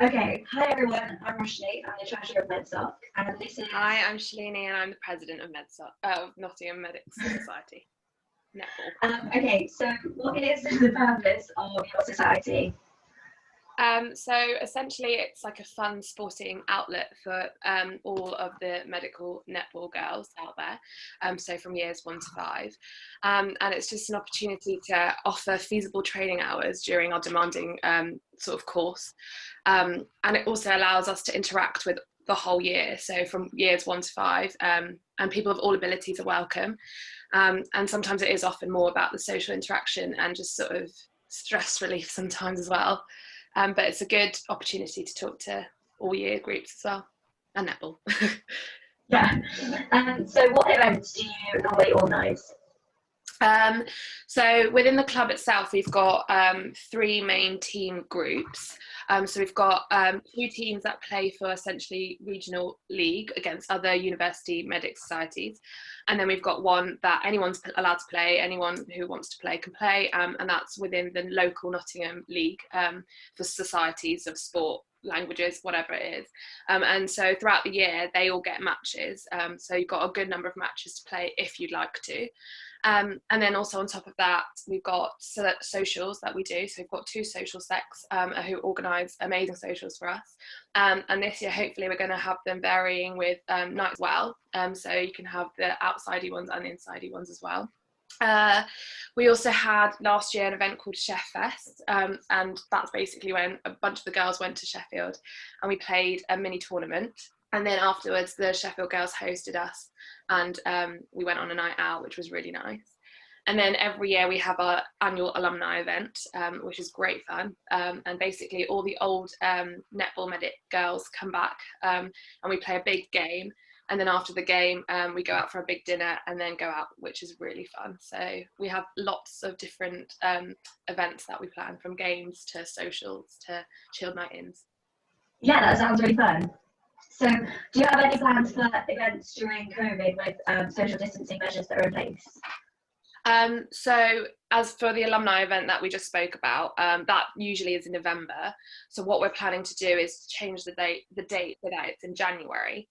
Okay, hi everyone, I'm Roshni, I'm the Treasurer of MedSoc, and this is... Hi, I'm Shalini and I'm the President of Nottingham Medics Society, Netball. Okay, so what is the purpose of your society? So essentially it's like a fun sporting outlet for all of the medical netball girls out there, so from years 1 to 5. And it's just an opportunity to offer feasible training hours during our demanding sort of course. And it also allows us to interact with the whole year, so from years 1 to 5, and people of all abilities are welcome. And sometimes it is often more about the social interaction and just sort of stress relief sometimes as well. But it's a good opportunity to talk to all year groups as well, and netball. Yeah, so what events do you normally organise? So within the club itself, we've got 3 main team groups. So we've got 2 teams that play for essentially regional league against other university medic societies. And then we've got one that anyone's allowed to play, anyone who wants to play can play, and that's within the local Nottingham league for societies of sport, languages, whatever it is. And so throughout the year, they all get matches. So you've got a good number of matches to play if you'd like to. And then also on top of that, we've got socials that we do. So we've got 2 social sects who organise amazing socials for us. And this year, hopefully, we're going to have them varying with nights as well. So you can have the outsidey ones and the insidey ones as well. We also had last year an event called Sheffest, and that's basically when a bunch of the girls went to Sheffield and we played a mini tournament. And then afterwards, the Sheffield girls hosted us and we went on a night out, which was really nice. And then every year we have our annual Alumni Event, which is great fun. And basically all the old netball medic girls come back and we play a big game. And then after the game, we go out for a big dinner and then go out, which is really fun. So we have lots of different events that we plan, from games to socials to chilled night-ins. Yeah, that sounds really fun. So, do you have any plans for events during COVID with social distancing measures that are in place? So as for the alumni event that we just spoke about, that usually is in November. So what we're planning to do is change the date so that it's in January.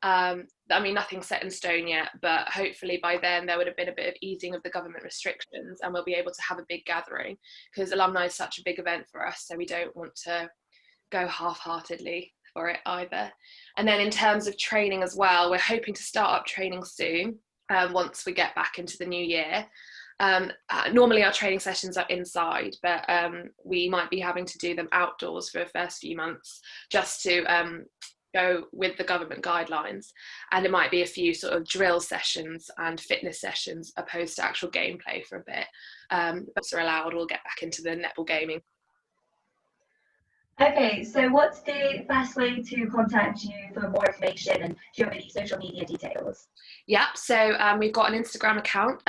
I mean, nothing's set in stone yet, but hopefully by then there would have been a bit of easing of the government restrictions and we'll be able to have a big gathering, because alumni is such a big event for us, so we don't want to go half-heartedly for it either. And then in terms of training as well, we're hoping to start up training soon once we get back into the new year. Normally our training sessions are inside, but we might be having to do them outdoors for the first few months just to go with the government guidelines, and it might be a few sort of drill sessions and fitness sessions opposed to actual gameplay for a bit. But are allowed, we'll get back into the netball gaming. Okay, so what's the best way to contact you for more information, and do you have any social media details? Yeah, so we've got an Instagram account,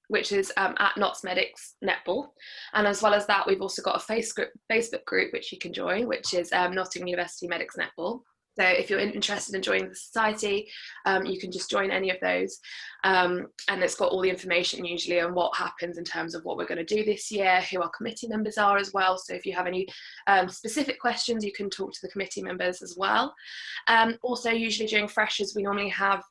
which is at Nots Medics Netball. And as well as that, we've also got a Facebook group, which you can join, which is Nottingham University Medics Netball. So if you're interested in joining the society, you can just join any of those. And it's got all the information usually on what happens in terms of what we're going to do this year, who our committee members are as well. So if you have any specific questions, you can talk to the committee members as well. Also, usually during freshers, we normally have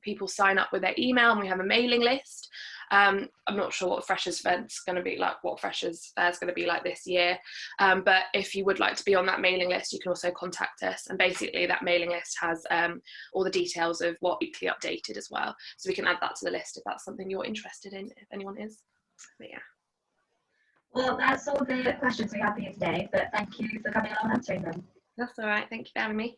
people sign up with their email, and we have a mailing list. I'm not sure what freshers event's going to be like, what freshers fair is going to be like this year. But if you would like to be on that mailing list, you can also contact us. And basically that mailing list has all the details of what weekly updated as well. So we can add that to the list if that's something you're interested in, if anyone is. But yeah. Well, that's all the questions we have for you today, but thank you for coming along and answering them. That's all right. Thank you for having me.